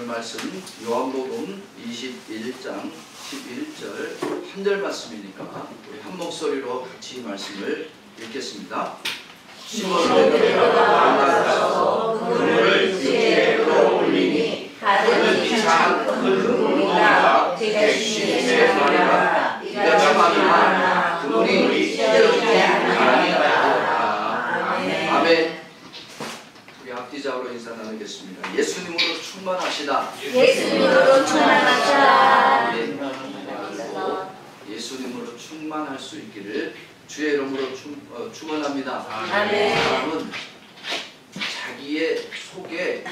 오늘 말씀 요한복음 21장 11절 한 절 말씀이니까 우리 한 목소리로 같이 말씀을 읽겠습니다. 시몬 베드로가 올라가서 그물을 지혜로 올리니 다른 이상 큰 물고기가 대신에 말하라. 이가 많으나 그물이 찢어지지 아니하였다. 아멘. 우리 앞뒤자로 인사 나누겠습니다. 예수님으로 충만하시다. 예수님으로 충만하시다. 예수님으로 충만할 수 있기를 주의 이름으로 축원합니다. 사람은 자기의 속에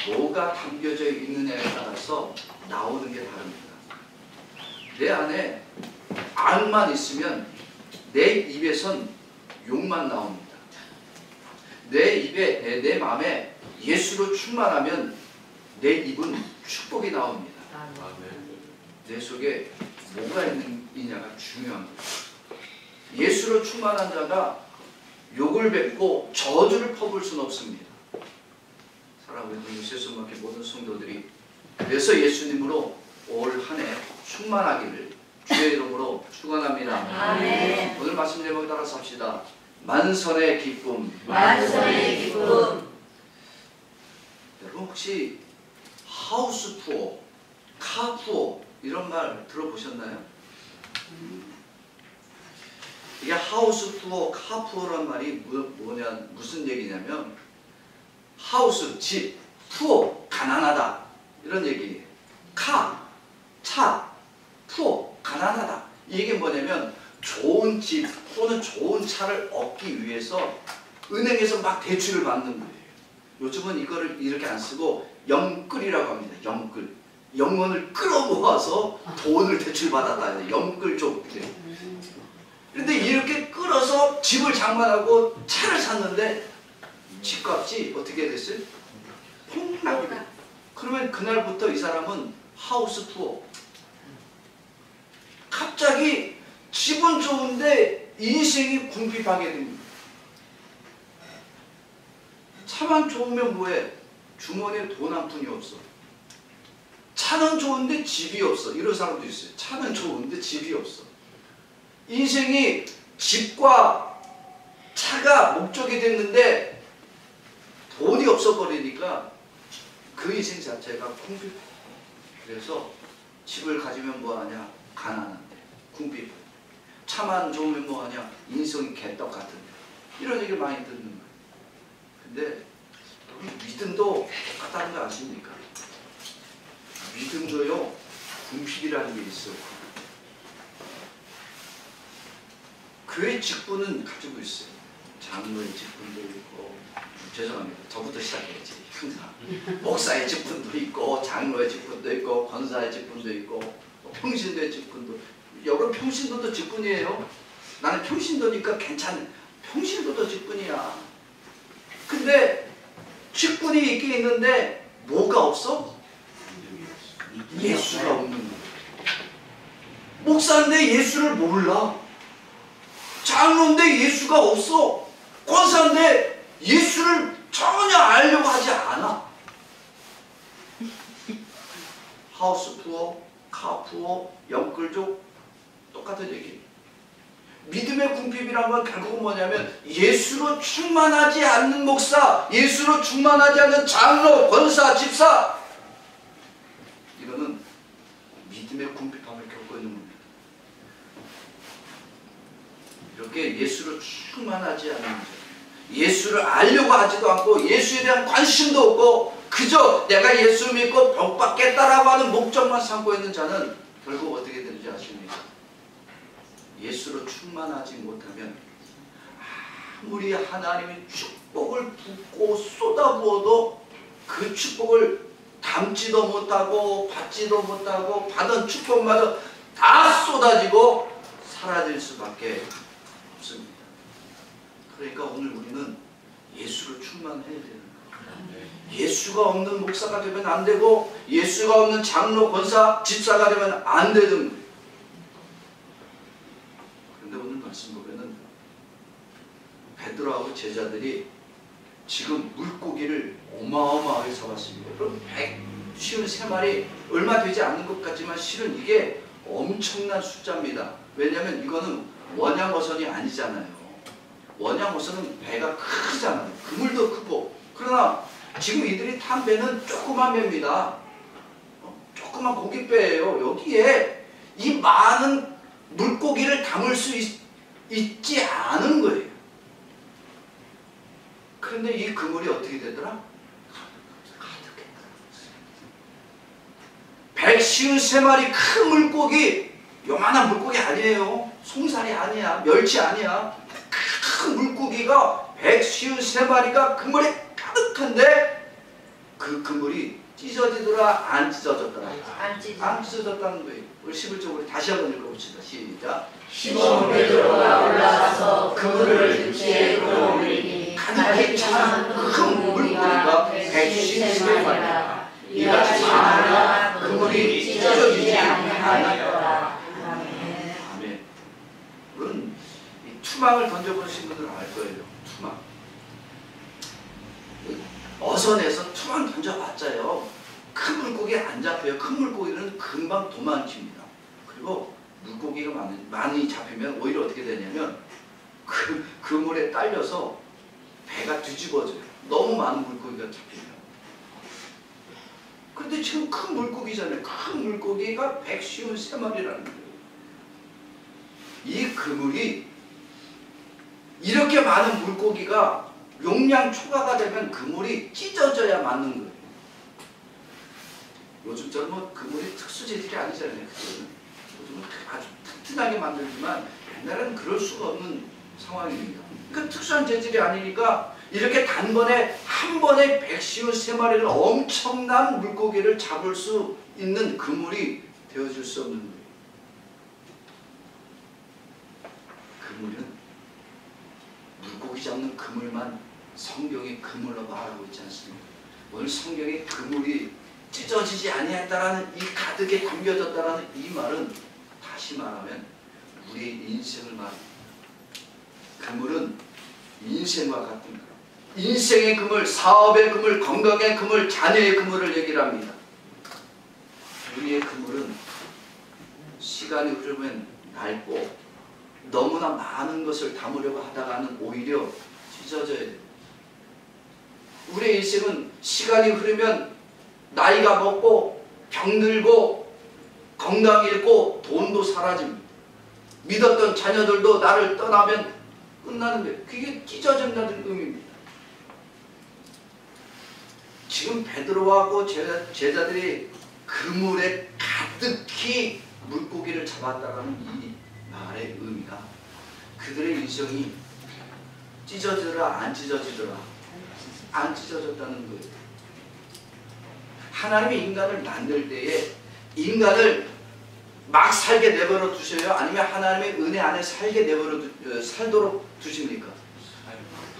뭐가 담겨져 있느냐에 따라서 나오는 게 다릅니다. 내 안에 악만 있으면 내 입에선 욕만 나옵니다. 내 입에, 내 마음에 예수로 충만하면 내 입은 축복이 나옵니다. 내 속에 뭐가 있느냐가 중요한 거예요. 예수로 충만한 자가 욕을 뱉고 저주를 퍼부을 수는 없습니다. 사랑하는 세수막의 모든 성도들이 그래서 예수님으로 올 한 해 충만하기를 주의 이름으로 축원합니다. 아멘. 오늘 말씀 제목 따라서 합시다. 만선의 기쁨. 만선의 기쁨. 여러분 혹시 하우스 푸어, 카 푸어 이런 말 들어보셨나요? 이게 하우스 푸어, 카 푸어란 말이 무슨 얘기냐면 하우스, 집, 푸어, 가난하다 이런 얘기예요. 카, 차, 푸어, 가난하다. 이게 뭐냐면 좋은 집 또는 좋은 차를 얻기 위해서 은행에서 막 대출을 받는 거예요. 요즘은 이거를 이렇게 안 쓰고 영끌이라고 합니다. 영끌. 영혼을 끌어모아서 돈을 대출받았다. 영끌족. 그런데 이렇게 끌어서 집을 장만하고 차를 샀는데 집값이 어떻게 됐어요? 폭락이 돼. 그러면 그날부터 이 사람은 하우스 푸어. 갑자기 집은 좋은데 인생이 궁핍하게 됩니다. 차만 좋으면 뭐해? 주머니에 돈 한 푼이 없어. 차는 좋은데 집이 없어. 이런 사람도 있어요. 차는 좋은데 집이 없어. 인생이 집과 차가 목적이 됐는데 돈이 없어버리니까 그 인생 자체가 궁핍해. 그래서 집을 가지면 뭐하냐? 가난한데 궁핍해. 차만 좋으면 뭐하냐? 인성이 개떡 같은데. 이런 얘기를 많이 듣는 거예요. 근데 믿음도 똑같다는 거 아십니까? 믿음도요 궁핍이라는 게 있어요. 교회 직분은 가지고 있어요. 장로의 직분도 있고, 죄송합니다. 저부터 시작해야지. 항상 목사의 직분도 있고, 장로의 직분도 있고, 권사의 직분도 있고, 평신도의 직분도. 여러분 평신도도 직분이에요. 나는 평신도니까 괜찮아. 평신도도 직분이야. 근데 직분이 있긴 있는데 뭐가 없어? 예수가 없는 거야. 목사인데 예수를 몰라. 장로인데 예수가 없어. 권사인데 예수를 전혀 알려고 하지 않아. 하우스 푸어, 카 푸어, 영끌족 똑같은 얘기. 믿음의 궁핍이란 건 결국은 뭐냐면 예수로 충만하지 않는 목사, 예수로 충만하지 않는 장로, 권사, 집사, 이거는 믿음의 궁핍함을 겪고 있는 겁니다. 이렇게 예수로 충만하지 않는 자, 예수를 알려고 하지도 않고 예수에 대한 관심도 없고 그저 내가 예수 믿고 복 받겠다라고 하는 목적만 삼고 있는 자는 결국 어떻게 되는지 아십니까? 예수로 충만하지 못하면 아무리 하나님의 축복을 붓고 쏟아부어도 그 축복을 담지도 못하고 받지도 못하고 받은 축복마다 다 쏟아지고 사라질 수밖에 없습니다. 그러니까 오늘 우리는 예수로 충만해야 되는 거예요. 예수가 없는 목사가 되면 안 되고 예수가 없는 장로, 권사, 집사가 되면 안 되는 거예요. 그런데 오늘 말씀 보면은 베드로하고 제자들이 지금 물고기를 어마어마하게 잡았습니다. 그럼 쉬운 3마리 얼마 되지 않는 것 같지만 실은 이게 엄청난 숫자입니다. 왜냐하면 이거는 원양어선이 아니잖아요. 원양어선은 배가 크잖아요. 그물도 크고. 그러나 지금 이들이 탄 배는 조그만 배입니다. 조그만 고깃배예요. 여기에 이 많은 물고기를 담을 수 있지 않은 거예요. 그런데 이 그물이 어떻게 되더라? 153마리 큰 물고기, 요만한 물고기 아니에요. 송사리 아니야, 멸치 아니야. 큰 물고기가 153마리가 그물에 가득한데 그 그물이 찢어지더라, 안 찢어졌더라? 안 찢어졌다는 거예요. 우리 11절 다시 한번 읽어봅시다. 시작. 시몬 베드로가 올라가서 그물을 육지에 끌어올리니 가득히 찬 큰 물고기가 153마리라. 이같이 많으나 그물이 찢어지지 아니하더라. 아멘. 물론 이 투망을 던져보신 분들은 알 거예요. 투망. 어선에서 투망 던져봤자요. 큰 물고기 안 잡혀요. 큰 물고기는 금방 도망칩니다. 그리고 물고기가 많이 잡히면 오히려 어떻게 되냐면 그물에 딸려서 배가 뒤집어져요. 너무 많은 물고기가 잡히면. 그런데 지금 큰 물고기잖아요. 큰 물고기가 153마리라는 거예요. 이 그물이 이렇게 많은 물고기가 용량 초과가 되면 그물이 찢어져야 맞는 거예요. 요즘처럼 뭐 그물이 특수 재질이 아니잖아요. 요즘은 아주 튼튼하게 만들지만 옛날에는 그럴 수가 없는 상황입니다. 그러니까 특수한 재질이 아니니까 이렇게 단번에 한 번에 153마리를 엄청난 물고기를 잡을 수 있는 그물이 되어줄 수 없는 거예요. 그물은 물고기 잡는 그물만 성경의 그물로 말하고 있지 않습니까? 오늘 성경의 그물이 찢어지지 아니했다라는 이 가득에 담겨졌다라는 이 말은 다시 말하면 우리의 인생을 말합니다. 그물은 인생과 같은 거. 인생의 그물, 사업의 그물, 건강의 그물, 자녀의 그물을 얘기를 합니다. 우리의 그물은 시간이 흐르면 낡고 너무나 많은 것을 담으려고 하다가는 오히려 찢어져야 돼요. 우리의 인생은 시간이 흐르면 나이가 먹고 병들고 건강 잃고 돈도 사라집니다. 믿었던 자녀들도 나를 떠나면 끝나는 거예요. 그게 찢어진다는 의미입니다. 지금 베드로하고 제자들이 그물에 가득히 물고기를 잡았다는 이 말의 의미가 그들의 인생이 찢어지더라 안 찢어지더라 안 찢어졌다는 거예요. 하나님이 인간을 만들 때에 인간을 막 살게 내버려 두셔요? 아니면 하나님의 은혜 안에 살도록 두십니까?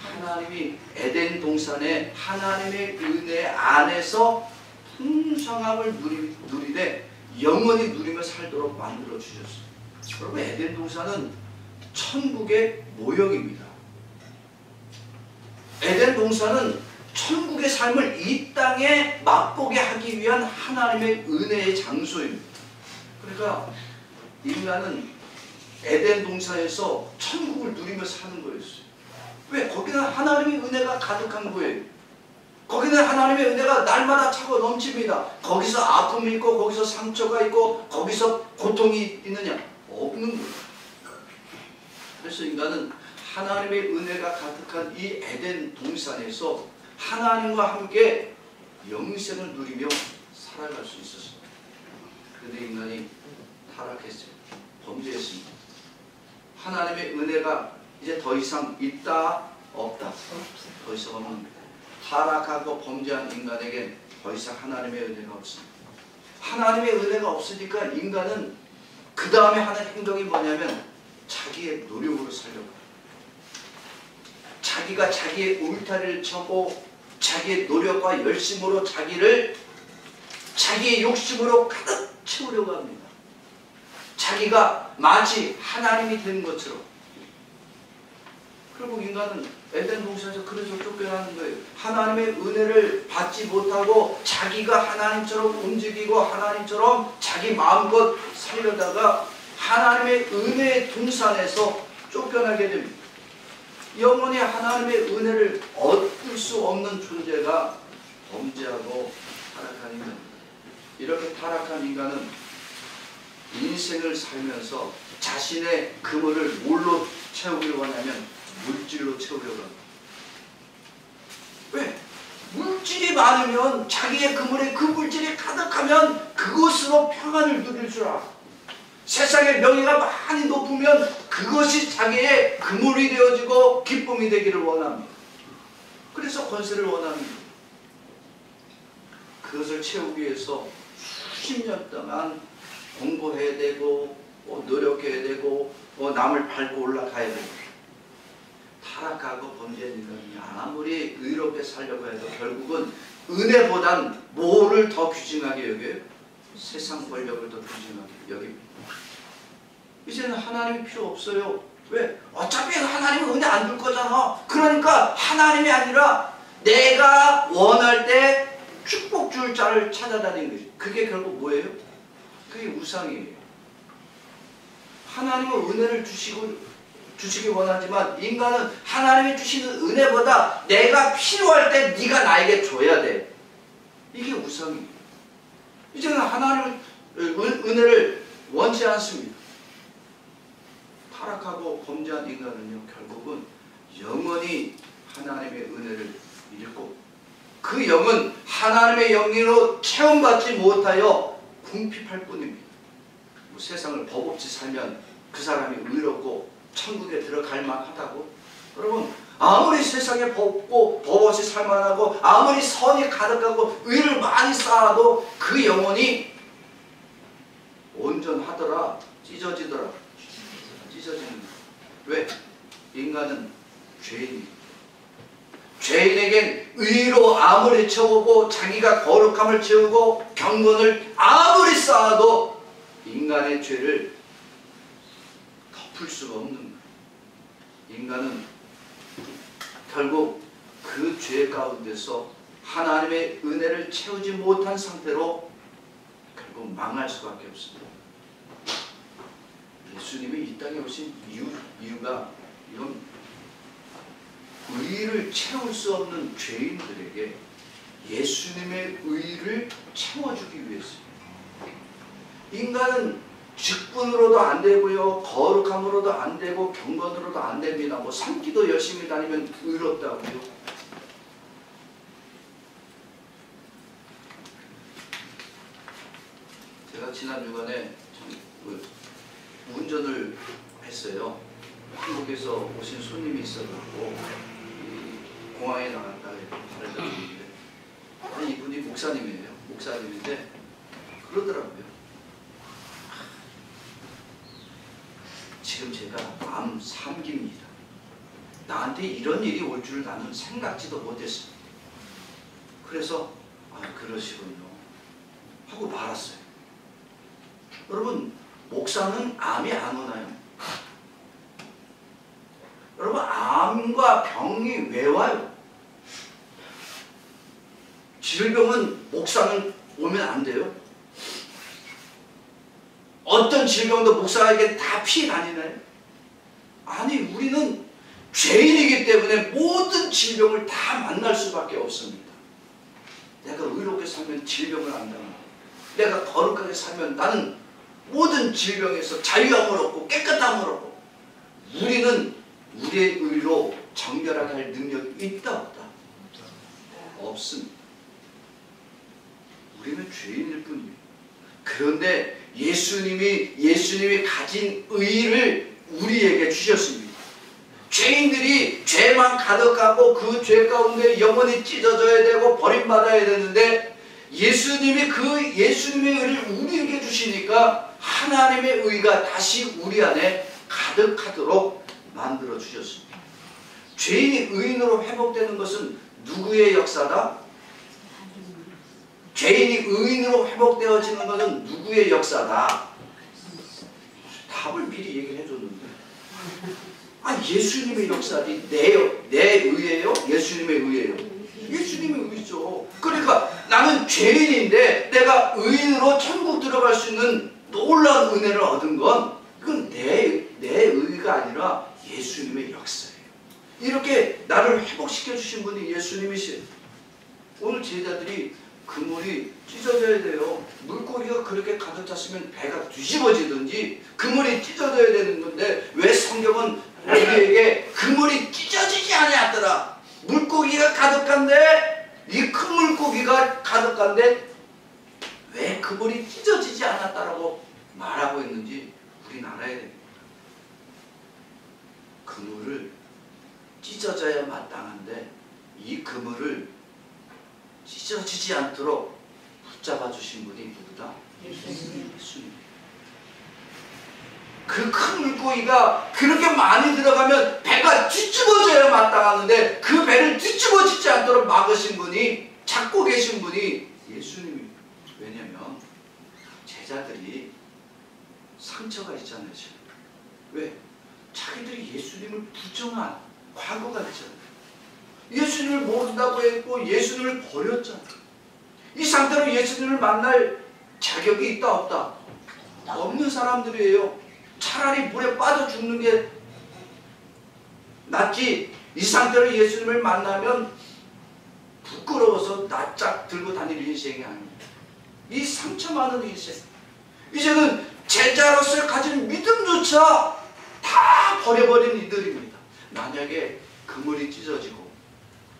하나님이 에덴 동산에 하나님의 은혜 안에서 풍성함을 누리되 영원히 누리며 살도록 만들어 주셨어요. 여러분, 에덴 동산은 천국의 모형입니다. 에덴 동산은 천국의 삶을 이 땅에 맛보게 하기 위한 하나님의 은혜의 장소입니다. 그러니까 인간은 에덴 동산에서 천국을 누리며 사는 거였어요. 왜? 거기는 하나님의 은혜가 가득한 거예요. 거기는 하나님의 은혜가 날마다 차고 넘칩니다. 거기서 아픔이 있고 거기서 상처가 있고 거기서 고통이 있느냐? 없는 거예요. 그래서 인간은 하나님의 은혜가 가득한 이 에덴 동산에서 하나님과 함께 영생을 누리며 살아갈 수 있었습니다. 그런데 인간이 타락했어요. 범죄했습니다. 하나님의 은혜가 이제 더 이상 있다 없다? 더 이상 없는 거예요. 타락하고 범죄한 인간에게 더 이상 하나님의 은혜가 없습니다. 하나님의 은혜가 없으니까 인간은 그 다음에 하는 행동이 뭐냐면 자기의 노력으로 살려고 해요. 자기가 자기의 울타리를 쳐고 자기의 노력과 열심으로 자기의 욕심으로 가득 채우려고 합니다. 자기가 마치 하나님이 된 것처럼. 결국 인간은 에덴 동산에서 그래서 쫓겨나는 거예요. 하나님의 은혜를 받지 못하고 자기가 하나님처럼 움직이고 하나님처럼 자기 마음껏 살려다가 하나님의 은혜의 동산에서 쫓겨나게 됩니다. 영원히 하나님의 은혜를 얻을 수 없는 존재가 범죄하고 타락한 인간입니다. 이렇게 타락한 인간은 인생을 살면서 자신의 그물을 뭘로 채우기로 하냐면 물질로 채우려고 합니다. 왜? 물질이 많으면 자기의 그물에 그 물질이 가득하면 그것으로 평안을 누릴 줄 알아. 세상의 명예가 많이 높으면 그것이 자기의 그물이 되어지고 기쁨이 되기를 원합니다. 그래서 권세를 원합니다. 그것을 채우기 위해서 수십 년 동안 공부해야 되고 노력해야 되고 남을 밟고 올라가야 되고 타락하고 범죄한 인간이 아무리 의롭게 살려고 해도 결국은 은혜보단 뭐를 더 귀중하게 여겨요? 세상 권력을 더 귀중하게 여깁니다. 이제는 하나님이 필요 없어요. 왜? 어차피 하나님은 은혜 안 줄 거잖아. 그러니까 하나님이 아니라 내가 원할 때 축복 줄 자를 찾아다니는 거지. 그게 결국 뭐예요? 그게 우상이에요. 하나님은 은혜를 주시기 원하지만 인간은 하나님이 주시는 은혜보다 내가 필요할 때 네가 나에게 줘야 돼. 이게 우상이에요. 이제는 하나님의 은혜를 원치 않습니다. 타락하고 범죄한 인간은요, 결국은 영원히 하나님의 은혜를 잃고 그 영은 하나님의 영으로 체험받지 못하여 궁핍할 뿐입니다. 세상을 법 없이 살면 그 사람이 의롭고 천국에 들어갈 만하다고? 여러분, 아무리 세상에 법 없고 법 없이 살만하고 아무리 선이 가득하고 의를 많이 쌓아도 그 영혼이 온전하더라 찢어지더라. 찢어지는. 왜? 인간은 죄인이에요. 죄인에겐 의로 아무리 채우고 자기가 거룩함을 채우고 경건을 아무리 쌓아도 인간의 죄를 덮을 수가 없는 거예요. 인간은 결국 그 죄 가운데서 하나님의 은혜를 채우지 못한 상태로 결국 망할 수밖에 없습니다. 예수님이 이 땅에 오신 이유가 이건 의를 채울 수 없는 죄인들에게 예수님의 의를 채워주기 위해서입니다. 인간은 직분으로도 안 되고요, 거룩함으로도 안 되고 경건으로도 안 됩니다. 뭐 산기도 열심히 다니면 의롭다고요. 제가 지난 주간에 운전을 했어요. 한국에서 오신 손님이 있어가지고 공항에 나갔다 발을 잡는데 이분이 목사님이에요. 목사님인데 그러더라고요. 지금 제가 암 3기입니다. 나한테 이런 일이 올 줄 나는 생각지도 못했습니다. 그래서 그러시군요 하고 말았어요. 여러분, 목사는 암이 안 오나요? 여러분, 암과 병이 왜 와요? 질병은 목사는 오면 안 돼요? 어떤 질병도 목사에게 다 피해 다니나요? 아니, 우리는 죄인이기 때문에 모든 질병을 다 만날 수밖에 없습니다. 내가 의롭게 살면 질병을 안 당하고 내가 거룩하게 살면 나는 모든 질병에서 자유함을 얻고 깨끗함을 얻고 우리는 우리의 의로 정결하게 할 능력이 있다 없다? 없습니다. 우리는 죄인일 뿐입니다. 그런데 예수님이 가진 의를 우리에게 주셨습니다. 죄인들이 죄만 가득하고 그 죄 가운데 영원히 찢어져야 되고 버림받아야 되는데 예수님이 그 예수님의 의를 우리에게 주시니까 하나님의 의가 다시 우리 안에 가득하도록 만들어 주셨습니다. 죄인이 의인으로 회복되는 것은 누구의 역사다? 죄인이 의인으로 회복되어지는 것은 누구의 역사다? 답을 미리 얘기를 해줬는데 예수님의 역사지 내 의예요? 예수님의 의예요? 이게 것이죠. 그러니까 나는 죄인인데 내가 의인으로 천국 들어갈 수 있는 놀라운 은혜를 얻은 건 이건 내 의가 아니라 예수님의 역사예요. 이렇게 나를 회복시켜 주신 분이 예수님이시에요. 오늘 제자들이 그물이 찢어져야 돼요. 물고기가 그렇게 가득 찼으면 배가 뒤집어지든지 그물이 찢어져야 되는 건데 왜 성경은 우리에게 그물이 찢어지지 아니하더라. 물고기가 가득한데 이 큰 물고기가 가득한데 왜 그물이 찢어지지 않았다라고 말하고 있는지 우리는 알아야 됩니다. 그물을 찢어져야 마땅한데 이 그물을 찢어지지 않도록 붙잡아 주신 분이 누구다? 예수님. 그 큰 물고기가 그렇게 많이 들어가면 배가 뒤집어져야 마땅하는데 그 배를 뒤집어지지 않도록 막으신 분이, 잡고 계신 분이 예수님입니다. 왜냐면 제자들이 상처가 있잖아요. 지금. 왜? 자기들이 예수님을 부정한 과거가 있잖아요. 예수님을 모른다고 했고 예수님을 버렸잖아요. 이 상태로 예수님을 만날 자격이 있다 없다? 없는 사람들이에요. 차라리 물에 빠져 죽는 게 낫지. 이 상태로 예수님을 만나면 부끄러워서 낯짝 들고 다닐 인생이 아닙니다. 이 상처 많은 인생. 이제는 제자로서 가진 믿음조차 다 버려버린 이들입니다. 만약에 그물이 찢어지고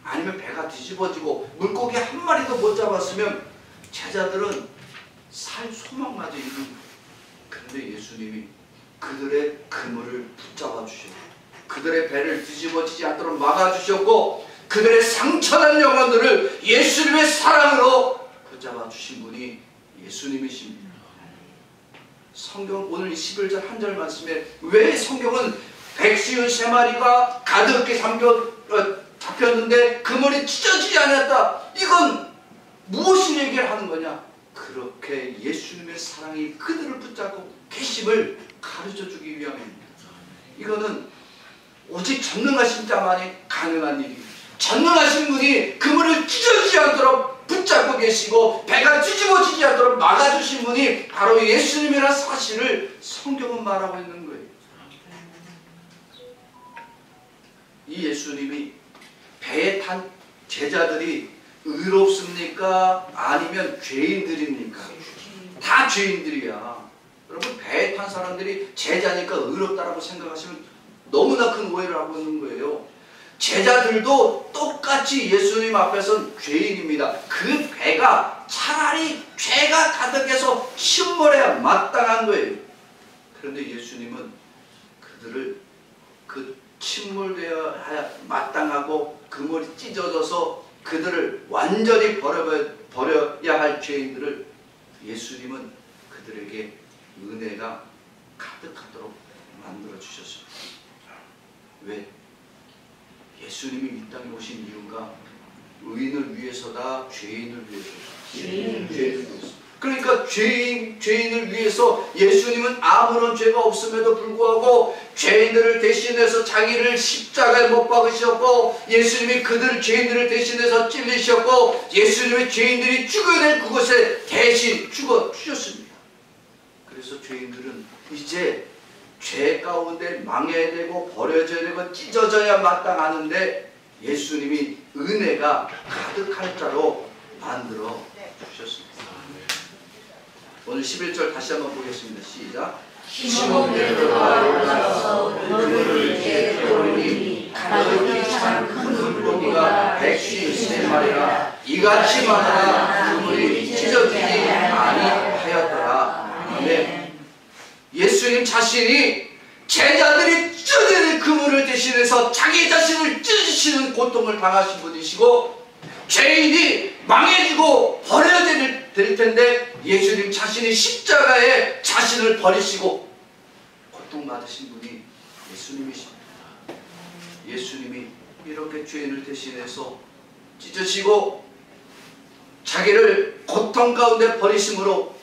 아니면 배가 뒤집어지고 물고기 한 마리도 못 잡았으면 제자들은 살 소망마저 있는 거예요. 그런데 예수님이 그들의 그물을 붙잡아 주셨고 그들의 배를 뒤집어지지 않도록 막아주셨고 그들의 상처난 영혼들을 예수님의 사랑으로 붙잡아 주신 분이 예수님이십니다. 성경 오늘 11절 한 절 말씀에 왜 성경은 153마리가 가득히 잡혔는데 그물이 찢어지지 않았다. 이건 무엇을 얘기를 하는 거냐? 그렇게 예수님의 사랑이 그들을 붙잡고 계심을 가르쳐주기 위함입니다. 이거는 오직 전능하신 자만이 가능한 일입니다. 전능하신 분이 그물을 찢어지지 않도록 붙잡고 계시고 배가 뒤집어지지 않도록 막아주신 분이 바로 예수님이라는 사실을 성경은 말하고 있는 거예요. 이 예수님이 배에 탄 제자들이 의롭습니까? 아니면 죄인들입니까? 다 죄인들이야. 여러분 배에 탄 사람들이 제자니까 의롭다라고 생각하시면 너무나 큰 오해를 하고 있는 거예요. 제자들도 똑같이 예수님 앞에서는 죄인입니다. 그 배가 차라리 죄가 가득해서 침몰해야 마땅한 거예요. 그런데 예수님은 그들을 그 침몰되어야 마땅하고 그물이 찢어져서 그들을 완전히 버려야 할 죄인들을 예수님은 그들에게 은혜가 가득하도록 만들어 주셨습니다. 왜? 예수님이 이 땅에 오신 이유가 의인을 위해서다, 죄인을 위해서다. 죄인을 위해서. 그러니까 죄인을 위해서 예수님은 아무런 죄가 없음에도 불구하고 죄인들을 대신해서 자기를 십자가에 못 박으셨고 예수님이 그들 죄인들을 대신해서 찔리셨고 예수님의 죄인들이 죽어야 될 그곳에 대신 죽어 주셨습니다. 그래서 죄인들은 이제 죄 가운데 망해야 되고 버려져야 되고 찢어져야 마땅하는데 예수님이 은혜가 가득할 자로 만들어 주셨습니다. 오늘 11절 다시 한번 보겠습니다. 시작. 시몬 베드로가 올라서 그물을 이에 들어올리니 가득히 찬 큰 물고기가 153마리라 이같이 많아 그물이 찢어지지 아니하였더라. 아멘. 예수님 자신이 제자들이 찢어지는 그물을 대신해서 자기 자신을 찢으시는 고통을 당하신 분이시고 죄인이 망해지고 버려야 될 텐데 예수님 자신이 십자가에 자신을 버리시고 고통받으신 분이 예수님이십니다. 예수님이 이렇게 죄인을 대신해서 찢으시고 자기를 고통 가운데 버리심으로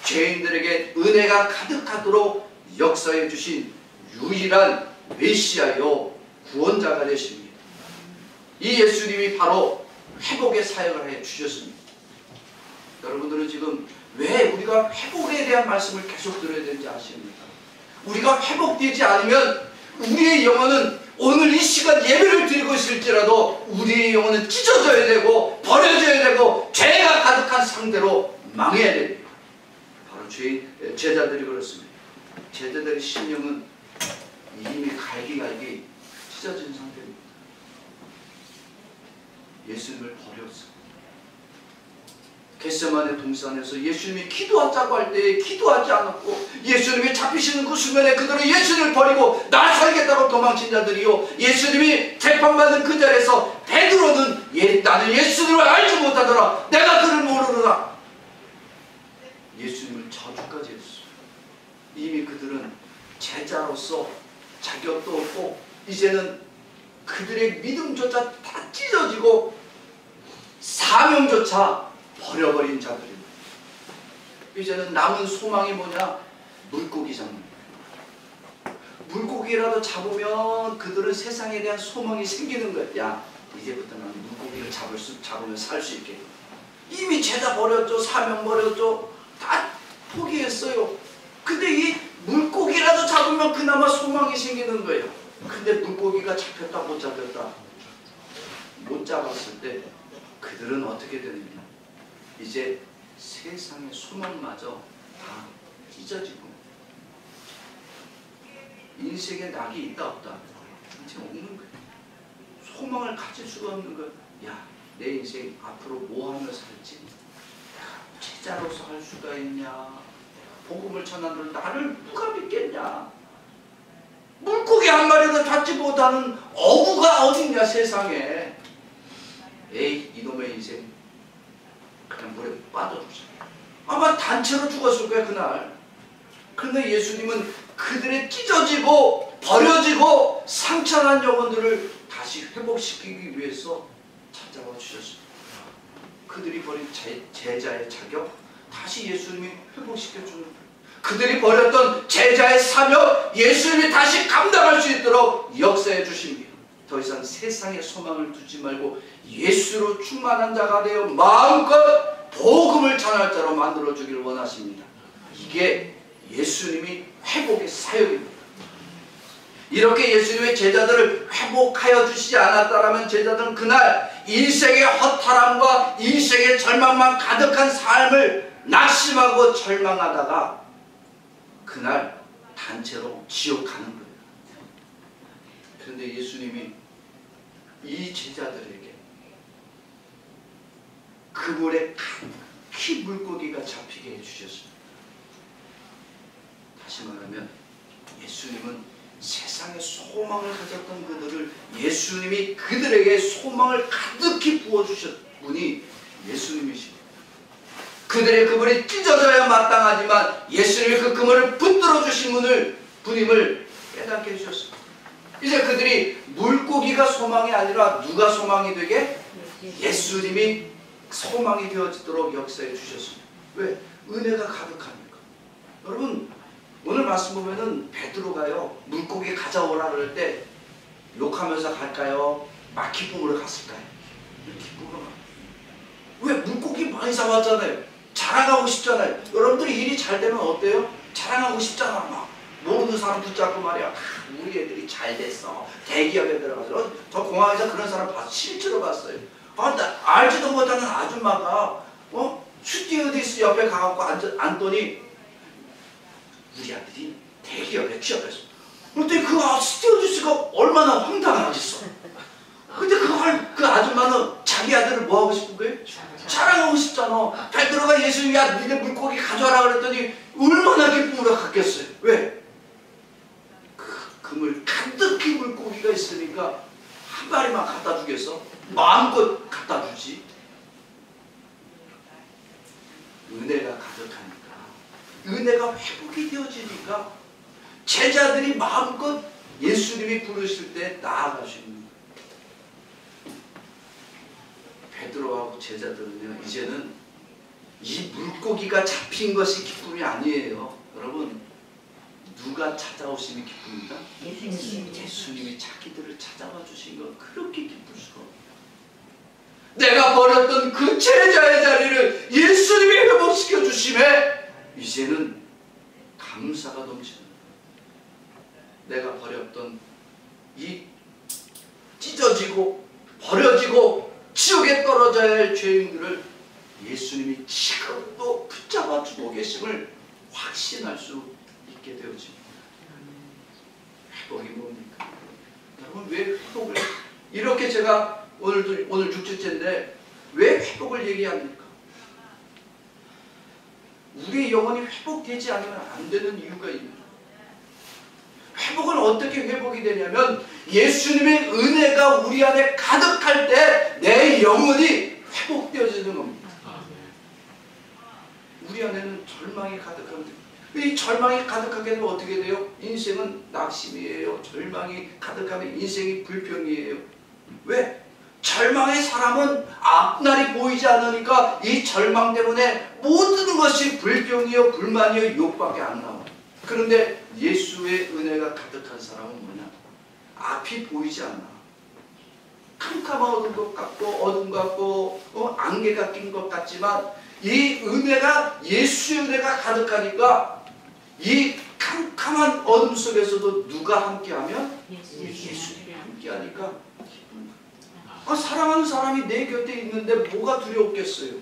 죄인들에게 은혜가 가득하도록 역사해 주신 유일한 메시아요 구원자가 되십니다. 이 예수님이 바로 회복의 사역을 해 주셨습니다. 여러분들은 지금 왜 우리가 회복에 대한 말씀을 계속 들어야 되는지 아십니까? 우리가 회복되지 않으면 우리의 영혼은 오늘 이 시간 예배를 드리고 있을지라도 우리의 영혼은 찢어져야 되고 버려져야 되고 죄가 가득한 상태로 망해야 됩니다. 바로 제자들이 그렇습니다. 제자들의 심령은 이미 갈기갈기 찢어진 상태입니다. 예수님을 버렸어요. 겟세마네 동산에서 예수님이 기도하자고 할 때 기도하지 않았고, 예수님이 잡히시는 그 순간에 그들은 예수님을 버리고 나 살겠다고 도망친 자들이요, 예수님이 재판받는 그 자리에서 베드로는 나는 예수님을 알지 못하더라, 내가 그를 모르노라, 예수님을 저주까지 했어요. 이미 그들은 제자로서 자격도 없고 이제는 그들의 믿음조차 다 찢어지고 사명조차 버려버린 자들입니다. 이제는 남은 소망이 뭐냐? 물고기 잡는 거예요. 물고기라도 잡으면 그들은 세상에 대한 소망이 생기는 거예요. 야, 이제부터 나는 물고기를 잡으면 살 수 있게. 이미 제자 버렸죠, 사명 버렸죠, 다 포기했어요. 근데 이 물고기라도 잡으면 그나마 소망이 생기는 거예요. 근데 물고기가 잡혔다 못 잡혔다, 못 잡았을 때 그들은 어떻게 되느냐? 이제 세상의 소망마저 다 찢어지고, 인생에 낙이 있다 없다 이제 없는 거예요. 소망을 가질 수가 없는 거예요. 야, 내 인생 앞으로 뭐 하며 살지? 제자로서 할 수가 있냐? 복음을 전하는 나를 누가 믿겠냐? 물고기 한 마리도 잡지 못하는 어부가 어딨냐 세상에. 에이, 이놈의 인생 그냥 물에 빠져주자. 아마 단체로 죽었을 거야 그날. 그런데 예수님은 그들의 찢어지고 버려지고 상처난 영혼들을 다시 회복시키기 위해서 찾아와 주셨습니다. 그들이 버린 제자의 자격 다시 예수님이 회복시켜주는 거예요. 그들이 버렸던 제자의 사명 예수님이 다시 감당할 수 있도록 역사해 주십니다. 더 이상 세상에 소망을 두지 말고 예수로 충만한 자가 되어 마음껏 복음을 전할 자로 만들어주기를 원하십니다. 이게 예수님이 회복의 사역입니다. 이렇게 예수님의 제자들을 회복하여 주시지 않았다면 제자들은 그날 인생의 허탈함과 인생의 절망만 가득한 삶을 낙심하고 절망하다가 그날 단체로 지옥 가는 거예요. 그런데 예수님이 이 제자들에게 그물에 큰 물고기가 잡히게 해주셨습니다. 다시 말하면 예수님은 세상에 소망을 가졌던 그들을, 예수님이 그들에게 소망을 가득히 부어주셨 분이 예수님이십니다. 그들의 그물이 찢어져야 마땅하지만 예수님이 그 그물을 붙들어 주신 분임을 깨닫게 해주셨습니다. 이제 그들이 물고기가 소망이 아니라 누가 소망이 되게? 예수님이 소망이 되어지도록 역사해 주셨습니다. 왜? 은혜가 가득하니까. 여러분, 오늘 말씀 보면은 베드로가요, 물고기 가져오라 그럴 때 욕하면서 갈까요? 막 기쁨으로 갔을까요? 기쁨으로 가. 왜? 물고기 많이 잡았잖아요. 자랑하고 싶잖아요. 여러분들이 일이 잘 되면 어때요? 자랑하고 싶잖아. 막 모르는 사람 붙잡고 말이야. 우리 애들이 잘 됐어. 대기업에 들어가서. 저 공항에서 그런 사람 실제로 봤어요. 나 알지도 못하는 아줌마가 스튜어디스 옆에 가갖고 앉더니 우리 아들이 대기업에 취업했어. 그런데 그 스튜어디스가 얼마나 황당하겠어. 근데 그 아줌마는 자기 아들을 뭐 하고 싶은 거예요? 자랑하고 싶잖아. 베드로가 예수님, 야, 니네 물고기 가져와라 그랬더니 얼마나 기쁨으로 갔겠어요. 왜? 그물 가득히 물고기가 있으니까 한 마리만 갖다 주겠어? 마음껏 갖다 주지. 은혜가 가득하니까, 은혜가 회복이 되어지니까 제자들이 마음껏 예수님이 부르실 때 나아가시는 거예요. 베드로하고 제자들은요, 이제는 이 물고기가 잡힌 것이 기쁨이 아니에요. 여러분, 누가 찾아오심이 기쁩니다? 예수님이 자기들을 찾아와 주신 것, 그렇게 기쁠 수가 없어요. 내가 버렸던 그 제자의 자리를 예수님이 회복시켜 주심에 이제는 감사가 넘치는, 내가 버렸던 이 찢어지고 버려지고 지옥에 떨어져야 할 죄인들을 예수님이 지금도 붙잡아 주고 계심을 확신할 수 있게 되어집니다. 회복이 뭡니까? 여러분, 왜 회복을, 이렇게 제가 오늘 6주째인데 왜 회복을 얘기합니까? 우리의 영혼이 회복되지 않으면 안 되는 이유가 있습니다. 회복은 어떻게 회복이 되냐면 예수님의 은혜가 우리 안에 가득할 때 내 영혼이 회복되어지는 겁니다. 우리 안에는 절망이 가득합니다. 이 절망이 가득하게 되면 어떻게 돼요? 인생은 낙심이에요. 절망이 가득하면 인생이 불평이에요. 왜? 절망의 사람은 앞날이 보이지 않으니까 이 절망 때문에 모든 것이 불평이요 불만이요 욕밖에 안 나와요. 그런데 예수의 은혜가 가득한 사람은 뭐냐? 앞이 보이지 않아. 캄캄한 것 같고 어둠 같고 안개가 낀 것 같지만 이 은혜가, 예수의 은혜가 가득하니까 이 캄캄한 어둠 속에서도 누가 함께하면? 예수님이 함께하니까 사랑하는 사람이 내 곁에 있는데 뭐가 두렵겠어요?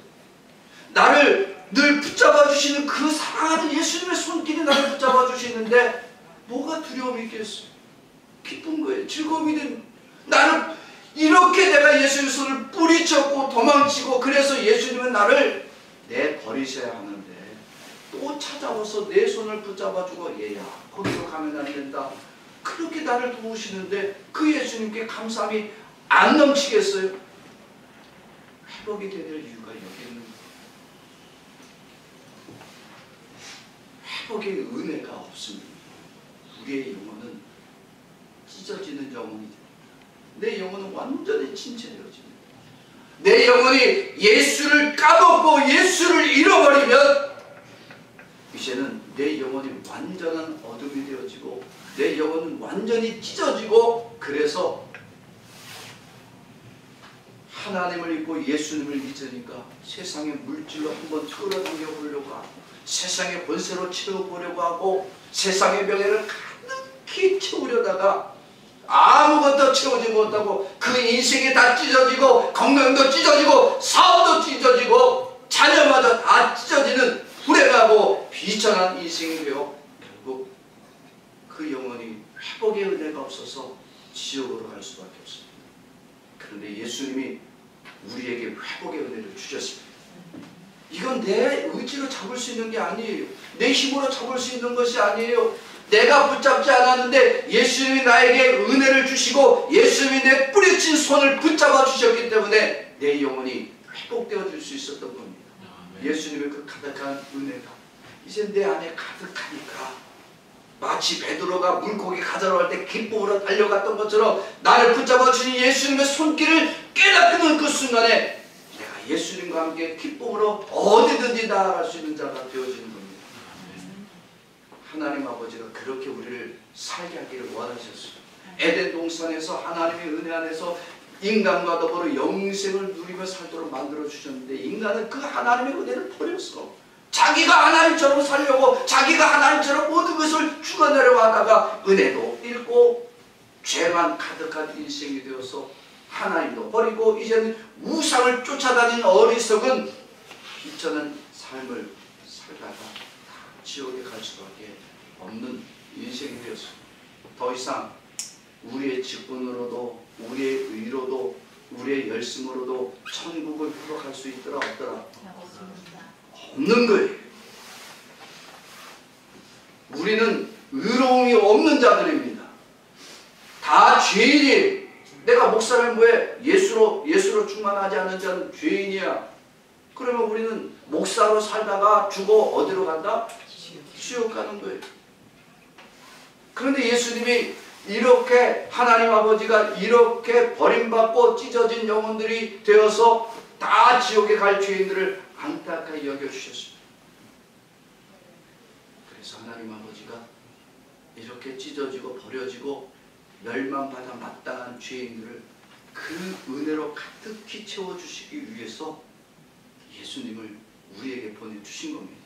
나를 늘 붙잡아 주시는 그 사랑하는 예수님의 손길이 나를 붙잡아 주시는데 뭐가 두려움이 있겠어요? 기쁜 거예요. 즐거움이 되는, 나를 이렇게 내가 예수의 손을 뿌리쳤고 도망치고 그래서 예수님은 나를 내버리셔야 하는데 또 찾아와서 내 손을 붙잡아주고 얘야 거기로 가면 안 된다, 그렇게 나를 도우시는데 그 예수님께 감사함이 안 넘치겠어요? 회복이 되는 이유가 여기 있는 거예요. 회복의 은혜가 없으면 우리의 영혼은 찢어지는 영혼이 됩니다. 내 영혼은 완전히 침체되어집니다. 내 영혼이 예수를 까먹고 예수를 잃어버리면 이제는 내 영혼이 완전한 어둠이 되어지고 내 영혼은 완전히 찢어지고, 그래서 하나님을 잊고 예수님을 잊으니까 세상의 물질로 한번 끌어당겨 보려고 하고 세상의 권세로 채워보려고 하고 세상의 명예를 가득히 채우려다가 아무것도 채우지 못하고 그 인생이 다 찢어지고 건강도 찢어지고 사업도 찢어지고 자녀마저 다 찢어지는 불행하고 비천한 인생이 되어 결국 그 영혼이 회복의 은혜가 없어서 지옥으로 갈 수밖에 없습니다. 그런데 예수님이 우리에게 회복의 은혜를 주셨습니다. 이건 내 의지로 잡을 수 있는 게 아니에요. 내 힘으로 잡을 수 있는 것이 아니에요. 내가 붙잡지 않았는데 예수님이 나에게 은혜를 주시고 예수님이 내 뿌리친 손을 붙잡아 주셨기 때문에 내 영혼이 회복되어질 수 있었던 겁니다. 예수님의 그 가득한 은혜가 이제 내 안에 가득하니까 마치 베드로가 물고기 가자로 할 때 기쁨으로 달려갔던 것처럼 나를 붙잡아 주신 예수님의 손길을 깨닫는 그 순간에 내가 예수님과 함께 기쁨으로 어디든지 나아갈 수 있는 자가 되어지는 겁니다. 하나님 아버지가 그렇게 우리를 살게 하기를 원하셨어요. 에덴 동산에서 하나님의 은혜 안에서 인간과 더불어 영생을 누리며 살도록 만들어 주셨는데 인간은 그 하나님의 은혜를 버렸어. 자기가 하나님처럼 살려고 자기가 하나님처럼 모든 것을 죽어내려고 하다가 은혜도 잃고 죄만 가득한 인생이 되어서 하나님도 버리고 이제는 우상을 쫓아다니는 어리석은 비천한 삶을 살다가 지옥에 갈 수밖에 없는 인생이 되었습니다. 더 이상 우리의 직분으로도 우리의 의로도 우리의 열심으로도 천국을 회복할 수 있더라 없더라? 없는 거예요. 우리는 의로움이 없는 자들입니다. 다 죄인이에요. 내가 목사를 뭐해? 예수로 충만하지 않은 자는 죄인이야. 그러면 우리는 목사로 살다가 죽어 어디로 간다? 지옥 가는 거예요. 그런데 예수님이 이렇게 하나님 아버지가 이렇게 버림받고 찢어진 영혼들이 되어서 다 지옥에 갈 죄인들을 안타깝게 여겨주셨습니다. 그래서 하나님 아버지가 이렇게 찢어지고 버려지고 멸망받아 마땅한 죄인들을 그 은혜로 가득히 채워주시기 위해서 예수님을 우리에게 보내주신 겁니다.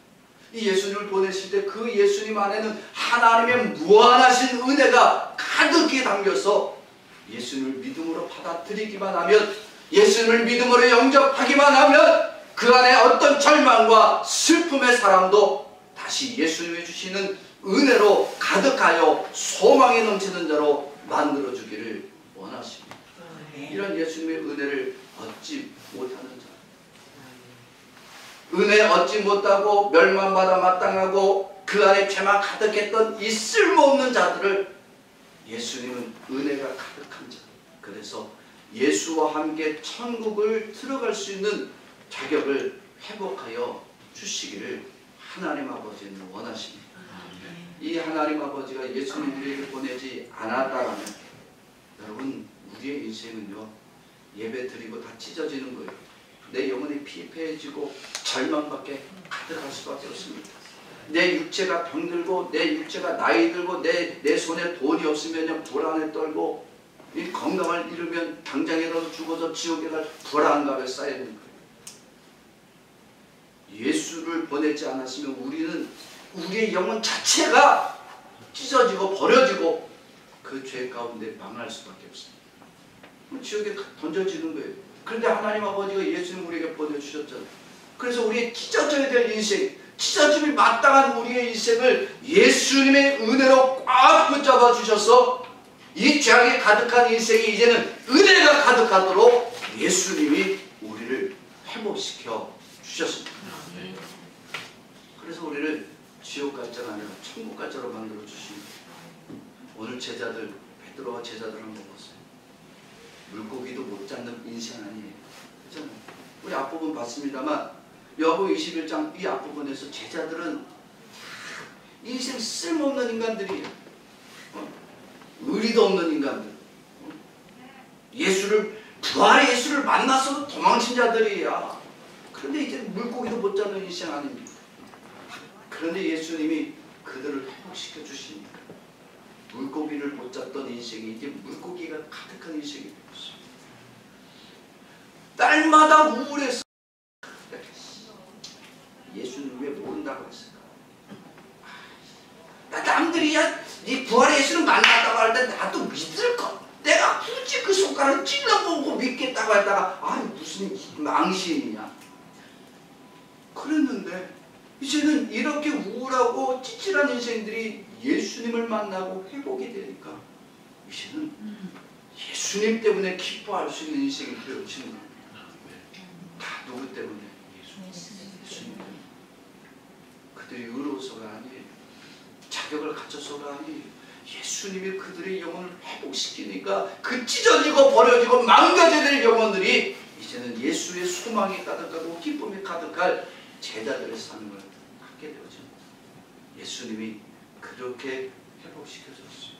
이 예수님을 보내실 때 그 예수님 안에는 하나님의 무한하신 은혜가 가득히 담겨서 예수님을 믿음으로 받아들이기만 하면, 예수님을 믿음으로 영접하기만 하면 그 안에 어떤 절망과 슬픔의 사람도 다시 예수님이 주시는 은혜로 가득하여 소망이 넘치는 자로 만들어주기를 원하십니다. 이런 예수님의 은혜를 얻지 못하는 자, 은혜 얻지 못하고 멸망받아 마땅하고 그 안에 죄만 가득했던 이 쓸모없는 자들을 예수님은 은혜가 가득한 자, 그래서 예수와 함께 천국을 들어갈 수 있는 자격을 회복하여 주시기를 하나님 아버지는 원하십니다. 이 하나님 아버지가 예수님 우리에게 보내지 않았다면 여러분, 우리의 인생은요, 예배 드리고 다 찢어지는 거예요. 내 영혼이 피폐해지고 절망밖에 가득할 수밖에 없습니다. 내 육체가 병들고 내 육체가 나이 들고 내 손에 돈이 없으면 불안에 떨고, 이 건강을 잃으면 당장이라도 죽어서 지옥에 갈 불안감에 쌓이는 거예요. 예수를 보내지 않았으면 우리는 우리의 영혼 자체가 찢어지고 버려지고 그 죄 가운데 망할 수밖에 없습니다. 지옥에 던져지는 거예요. 그런데 하나님 아버지가 예수님 우리에게 보내주셨잖아요. 그래서 우리의 찢어져야 될 인생, 찢어짐이 마땅한 우리의 인생을 예수님의 은혜로 꽉 붙잡아 주셔서 이 죄악이 가득한 인생이 이제는 은혜가 가득하도록 예수님이 우리를 회복시켜 주셨습니다. 그래서 우리를 지옥 갈자가 아니라 천국 갈자로 만들어 주십니다. 오늘 제자들, 베드로와 제자들 한번 보세요. 물고기도 못 잡는 인생 아니에요. 그렇잖아요. 우리 앞부분 봤습니다만 요한복음 21장 이 앞부분에서 제자들은 인생 쓸모없는 인간들이에요. 의리도 없는 인간들. 부활의 예수를 만나서도 도망친 자들이야. 그런데 이제 물고기도 못 잡는 인생 아닙니까? 그런데 예수님이 그들을 회복시켜 주십니다. 물고기를 못 잡던 인생이 이제 물고기가 가득한 인생이 되었어요. 딸마다 우울해서 예수는 왜 모른다고 했을까? 남들이 이 부활의 예수를 만났다고 할 때 나도 믿을 것, 내가 굳이 그 손가락을 찔러보고 믿겠다고 했다가 무슨 망신이냐 그랬는데, 이제는 이렇게 우울하고 찌질한 인생들이 예수님을 만나고 회복이 되니까 이제는 예수님 때문에 기뻐할 수 있는 인생이 되어지는 겁니다. 다 누구 때문에? 예수님 때문에. 그들이 의로워서가 아니에요. 자격을 갖춰서가 아니에요. 예수님이 그들의 영혼을 회복시키니까 그 찢어지고 버려지고 망가져야 될 영혼들이 이제는 예수의 소망이 가득하고 기쁨이 가득할 제자들의 삶을 갖게 되어집니다. 예수님이 그렇게 회복시켜줬어요.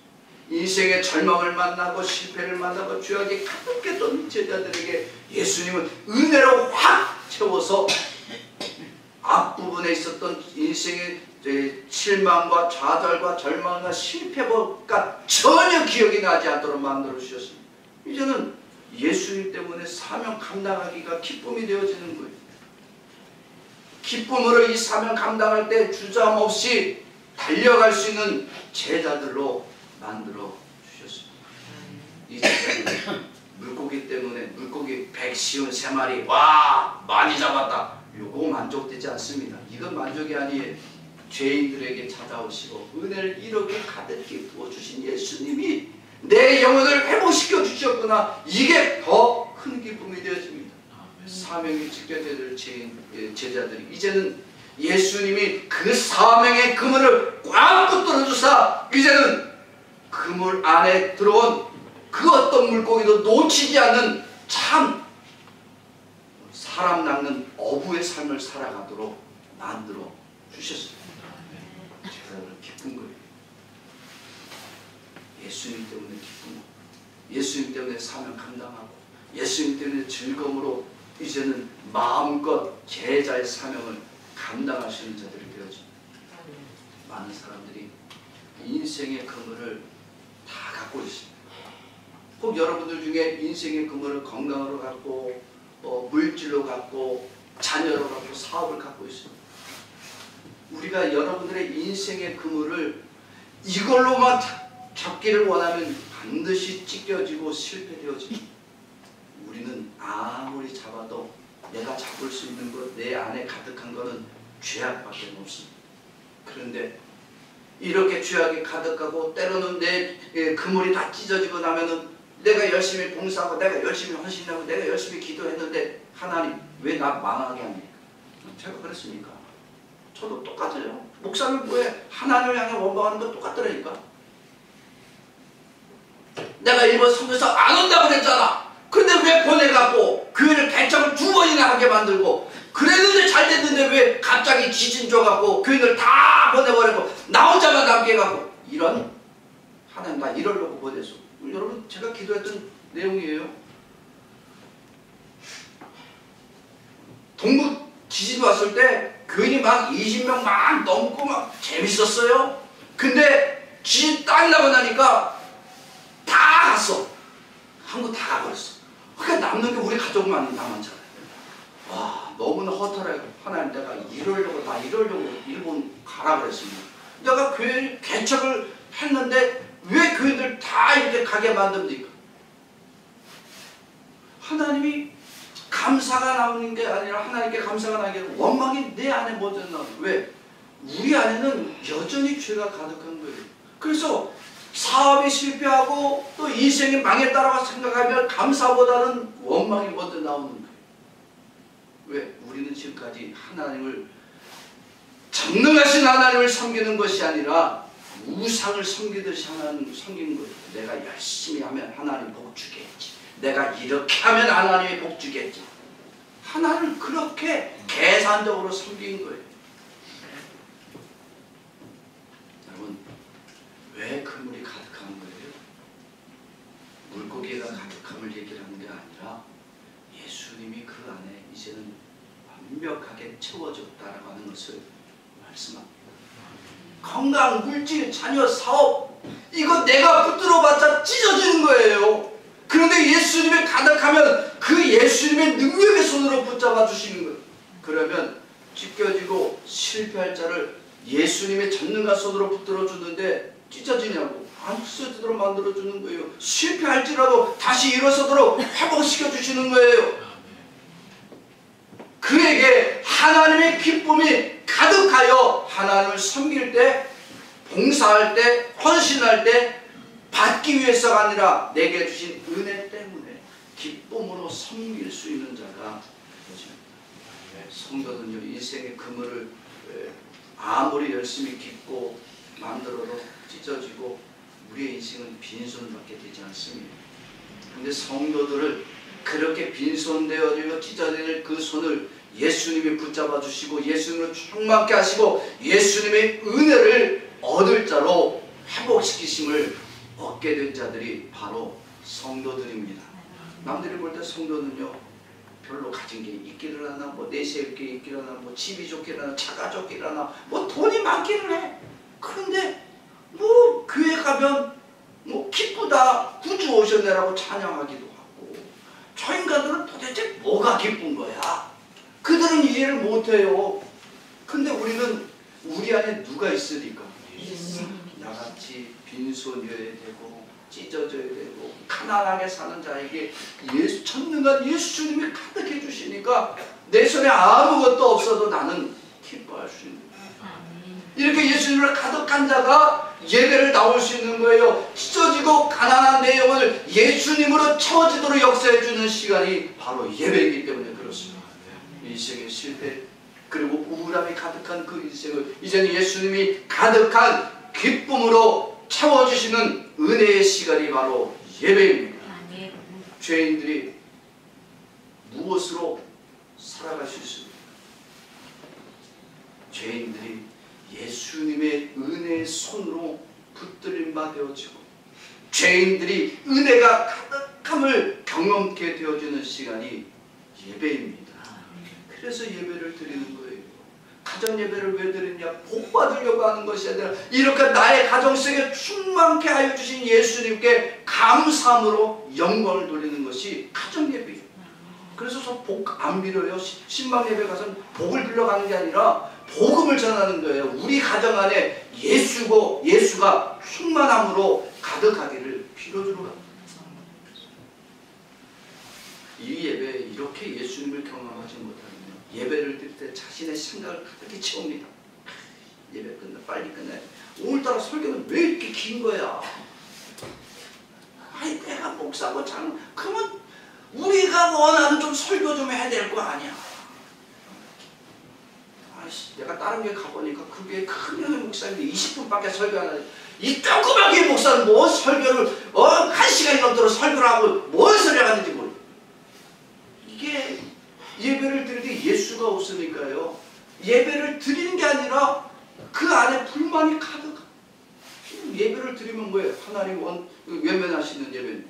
인생의 절망을 만나고 실패를 만나고 죄악이 가득했던 제자들에게 예수님은 은혜로 확 채워서 앞부분에 있었던 인생의 실망과 좌절과 절망과 실패가 전혀 기억이 나지 않도록 만들어 주셨습니다. 이제는 예수님 때문에 사명 감당하기가 기쁨이 되어지는 거예요. 기쁨으로 이 사명 감당할 때 주저함 없이 달려갈 수 있는 제자들로 만들어 주셨습니다. 이 제자들은 물고기 때문에 물고기 153마리 와 많이 잡았다, 요거 만족되지 않습니다. 이건 만족이 아니에요. 죄인들에게 찾아오시고 은혜를 이렇게 가득히 부어주신 예수님이 내 영혼을 회복시켜 주셨구나, 이게 더 큰 기쁨이 되어집니다. 사명이 직결되어 될 제자들이 이제는 예수님이 그 사명의 그물을 꽉 붙들어 주사 이제는 그물 안에 들어온 그 어떤 물고기도 놓치지 않는 참 사람 낚는 어부의 삶을 살아가도록 만들어 주셨습니다. 제자들은 기쁜 거예요. 예수님 때문에 기쁜 거, 예수님 때문에 사명 감당하고 예수님 때문에 즐거움으로 이제는 마음껏 제자의 사명을 감당할 수 있는 자들이 되어집니다. 많은 사람들이 인생의 그물을 다 갖고 있습니다. 혹 여러분들 중에 인생의 그물을 건강으로 갖고 물질로 갖고 자녀로 갖고 사업을 갖고 있어요. 우리가 여러분들의 인생의 그물을 이걸로만 잡기를 원하면 반드시 찢겨지고 실패되어집니다. 우리는 아무리 잡아도 내가 잡을 수 있는 것, 내 안에 가득한 것은 죄악밖에 없습니다. 그런데 이렇게 죄악이 가득하고 때로는 내 그물이 다 찢어지고 나면은 내가 열심히 봉사하고 내가 열심히 헌신하고 내가 열심히 기도했는데 하나님 왜 나 망하게 합니까? 제가 그랬습니까? 저도 똑같아요. 목사님 뭐에 하나님을 향해 원망하는 건 똑같더라니까. 내가 일본 선교사 안 온다고 그랬잖아. 근데 왜 보내갖고 교회를 개척을 2번이나 하게 만들고 그랬는데 잘 됐는데 왜 갑자기 지진 줘갖고 교인들 다 보내버리고 나 혼자만 남게 해갖고 이런 하나님 나 이러려고 보내서 여러분 제가 기도했던 내용이에요. 동북 지진 왔을 때 교인이 막 20명 막 넘고 막 재밌었어요. 근데 지진 딱 나고 나니까 다 갔어. 한국 다 가버렸어. 그러니까 남는 게 우리 가족만 남았잖아요. 와 너무나 허탈해요. 하나님 내가 이러려고 일본 가라 그랬습니다. 내가 교회 개척을 했는데 왜 교회들 다 이렇게 가게 만듭니까? 하나님이 감사가 나오는 게 아니라 하나님께 감사가 나는 게 원망이 내 안에 먼저 나와요. 왜? 우리 안에는 여전히 죄가 가득한 거예요. 그래서 사업이 실패하고 또 인생이 망했다라고 생각하면 감사보다는 원망이 먼저 나오는 거예요. 왜? 우리는 지금까지 하나님을 전능하신 하나님을 섬기는 것이 아니라 우상을 섬기듯이 하나님을 섬기는 거예요. 내가 열심히 하면 하나님 복 주겠지. 내가 이렇게 하면 하나님이 복 주겠지. 하나님을 그렇게 계산적으로 섬긴 거예요. 여러분 왜 그물이 가득한 거예요? 물고기가 가득함을 얘기하는 게 아니라 예수님이 그 안에 이제는 완벽하게 채워졌다라고 하는 것을 말씀합니다. 건강, 물질, 자녀, 사업 이거 내가 붙들어봤자 찢어지는 거예요. 그런데 예수님이 가득하면 그 예수님의 능력의 손으로 붙잡아 주시는 거예요. 그러면 찢겨지고 실패할 자를 예수님의 전능한 손으로 붙들어 주는데 찢어지냐고 안 찢어지도록 만들어 주는 거예요. 실패할지라도 다시 일어서도록 회복시켜 주시는 거예요. 그에게 하나님의 기쁨이 가득하여 하나님을 섬길 때, 봉사할 때, 헌신할 때 받기 위해서가 아니라 내게 주신 은혜 때문에 기쁨으로 섬길 수 있는 자가 되어집니다. 성도는요 인생의 그물을 아무리 열심히 깃고 만들어도 찢어지고 우리의 인생은 빈손밖에 되지 않습니다. 그런데 성도들을 그렇게 빈손되어지고 찢어지는 그 손을 예수님이 붙잡아 주시고 예수님을 충만케 하시고 예수님의 은혜를 얻을 자로 회복시키심을 얻게 된 자들이 바로 성도들입니다. 남들이 볼 때 성도는요 별로 가진 게 있기를 하나 뭐 내세울 게 있기를 하나 뭐 집이 좋기를 하나 차가 좋기를 하나 뭐 돈이 많기를 해. 그런데 뭐 교회 가면 뭐 기쁘다 구주 오셨네라고 찬양하기도 하고 저 인간들은 도대체 뭐가 기쁜 거야? 그들은 이해를 못해요. 근데 우리는 우리 안에 누가 있으니까 나같이 빈손이어야 되고 찢어져야 되고 가난하게 사는 자에게 전능한 예수님이 가득해 주시니까 내 손에 아무것도 없어도 나는 기뻐할 수 있는 거예요. 이렇게 예수님을 가득한 자가 예배를 나올 수 있는 거예요. 찢어지고 가난한 내 영혼을 예수님으로 채워지도록 역사해 주는 시간이 바로 예배이기 때문에 그렇습니다. 인생의 실패 그리고 우울함이 가득한 그 인생을 이제는 예수님이 가득한 기쁨으로 채워주시는 은혜의 시간이 바로 예배입니다. 죄인들이 무엇으로 살아갈 수 있습니까? 죄인들이 예수님의 은혜의 손으로 붙들림 바 되어지고 죄인들이 은혜가 가득함을 경험케 되어지는 시간이 예배입니다. 그래서 예배를 드리는 거예요. 가정 예배를 왜 드리냐? 복 받으려고 하는 것이 아니라 이렇게 나의 가정 속에 충만케 하여 주신 예수님께 감사함으로 영광을 돌리는 것이 가정 예배예요. 그래서 저 복 안 빌어요. 신방 예배 가서는 복을 빌려 가는 게 아니라 복음을 전하는 거예요. 우리 가정 안에 예수가 충만함으로 가득하기를 빌어주러 갑니다. 이 예배에 이렇게 예수님을 경험하지 못하면 예배를 드릴 때 자신의 생각을 가득히 채웁니다. 예배 끝나 빨리 끝내. 오늘따라 설교는 왜 이렇게 긴 거야? 아이 내가 목사고 장 그러면 우리가 원하는 좀 설교 좀 해야 될 거 아니야. 아이씨 내가 다른 교회 가보니까 그 교회 큰 교회 목사님이 20분밖에 설교 안 하지. 이 조그만 교회 목사는 뭐 설교를 1시간이 넘도록 설교를 하고 뭔 소리를 하는지 모르. 이게 예배를 드릴 때 예수가 없으니까요. 예배를 드리는 게 아니라 그 안에 불만이 가득. 예배를 드리면 뭐예요? 하나님 외면하시는 예배입니다.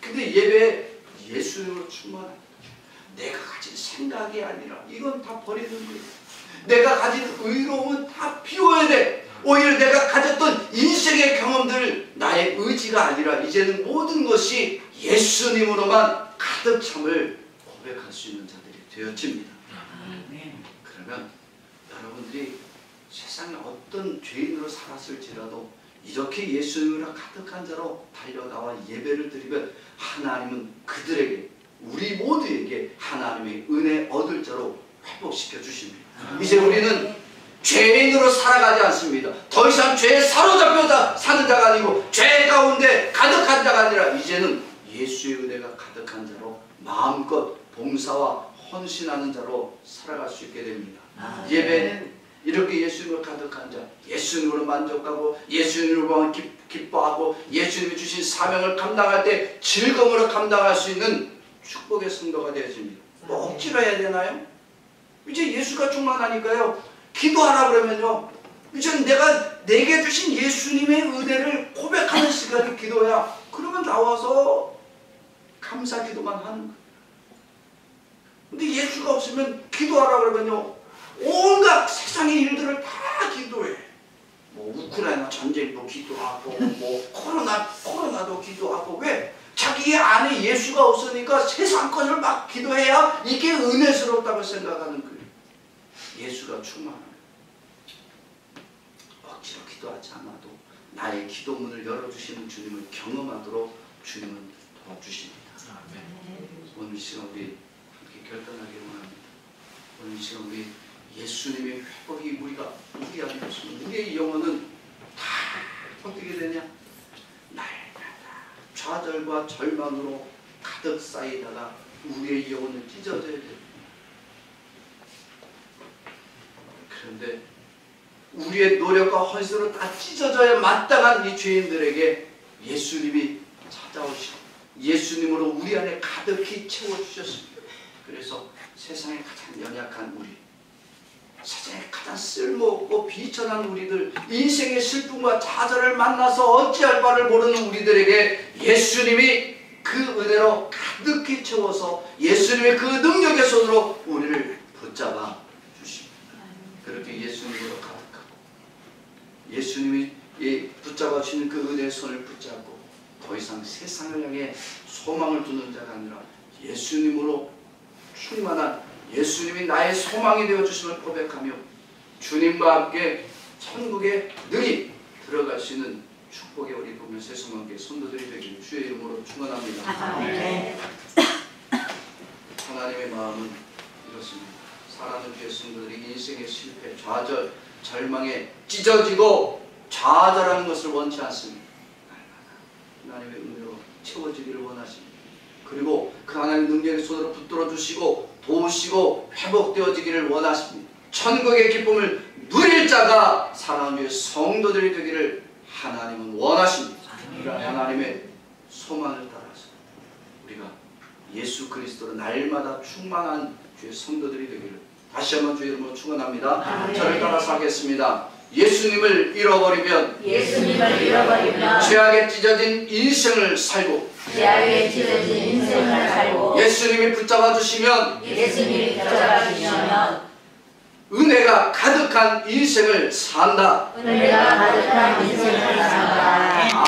근데 예배에 예수님으로 충만합니다. 내가 가진 생각이 아니라 이건 다 버리는 거예요. 내가 가진 의로움은 다 비워야 돼. 오히려 내가 가졌던 인생의 경험들 나의 의지가 아니라 이제는 모든 것이 예수님으로만 가득 참을 고백할 수 있는 자들이 되어집니다. 그러면 여러분들이 세상에 어떤 죄인으로 살았을지라도 이렇게 예수님으로 가득한 자로 달려나와 예배를 드리면 하나님은 그들에게 우리 모두에게 하나님의 은혜 얻을 자로 회복시켜 주십니다. 이제 우리는 죄인으로 살아가지 않습니다. 더 이상 죄에 사로잡혀 사는 자가 아니고 죄 가운데 가득한 자가 아니라 이제는 예수의 은혜가 가득한 자로 마음껏 봉사와 헌신하는 자로 살아갈 수 있게 됩니다. 예배는 이렇게 예수님으로 가득한 자, 예수님으로 만족하고 예수님으로만 기뻐하고 예수님이 주신 사명을 감당할 때 즐거움으로 감당할 수 있는 축복의 성도가 되어집니다. 뭐 억지로 해야 되나요? 이제 예수가 충만하니까요. 기도하라 그러면요. 이제 내게 주신 예수님의 은혜를 고백하는 시간이 기도야. 그러면 나와서 감사 기도만 하는 거예요. 근데 예수가 없으면 기도하라 그러면요. 온갖 세상의 일들을 다 기도해. 뭐 우크라이나 전쟁도 기도하고 뭐 코로나도 기도하고. 왜? 자기 안에 예수가 없으니까 세상 것을 막 기도해야 이게 은혜스럽다고 생각하는 거예요. 예수가 충만합니다. 억지로 기도하지 않아도 나의 기도문을 열어주시는 주님을 경험하도록 주님은 도와주십니다. 오늘 이 시간 우리 함께 결단하기를 원합니다. 오늘 이 시간 우리 예수님의 회복이 우리 안에 없으면 우리의 영혼은 다 어떻게 되냐? 날마다 좌절과 절망으로 가득 쌓이다가 우리의 영혼은 찢어져야 됩니다. 그런데 우리의 노력과 헌신으로 다 찢어져야 마땅한 이 죄인들에게 예수님이 찾아오시고 예수님으로 우리 안에 가득히 채워주셨습니다. 그래서 세상에 가장 연약한 우리, 세상에 가장 쓸모없고 비천한 우리들, 인생의 슬픔과 좌절을 만나서 어찌할 바를 모르는 우리들에게 예수님이 그 은혜로 가득히 채워서 예수님의 그 능력의 손으로 우리를 붙잡아 주십니다. 그렇게 예수님으로 가득하고 예수님이 붙잡아 주시는 그 은혜의 손을 붙잡고 더 이상 세상을 향해 소망을 두는 자가 아니라 예수님으로 충만한 예수님이 나의 소망이 되어주심을 고백하며 주님과 함께 천국에 능히 들어갈 수 있는 축복의 우리 보면 새소망교회 성도들이 되기를 주의 이름으로 축원합니다. 하나님의 마음은 이렇습니다. 사랑하는 주의 성도들이 인생의 실패, 좌절, 절망에 찢어지고 좌절하는 것을 원치 않습니다. 하나님의 은혜로 채워지기를 원하십니다. 그리고 그 하나님의 능력의 손으로 붙들어 주시고 도우시고 회복되어지기를 원하십니다. 천국의 기쁨을 누릴 자가 사랑하는 주의 성도들이 되기를 하나님은 원하십니다. 하나님의 소망을 따라서 우리가 예수 그리스도로 날마다 충만한 주의 성도들이 되기를 다시 한번 주의 이름으로 축원합니다. 저를 따라서 하겠습니다. 예수님을 잃어버리면 죄악에 찢어진 인생을 살고 예수님이 붙잡아 주시면 은혜가 가득한 인생을 산다. 은혜가 가득한 인생을 산다.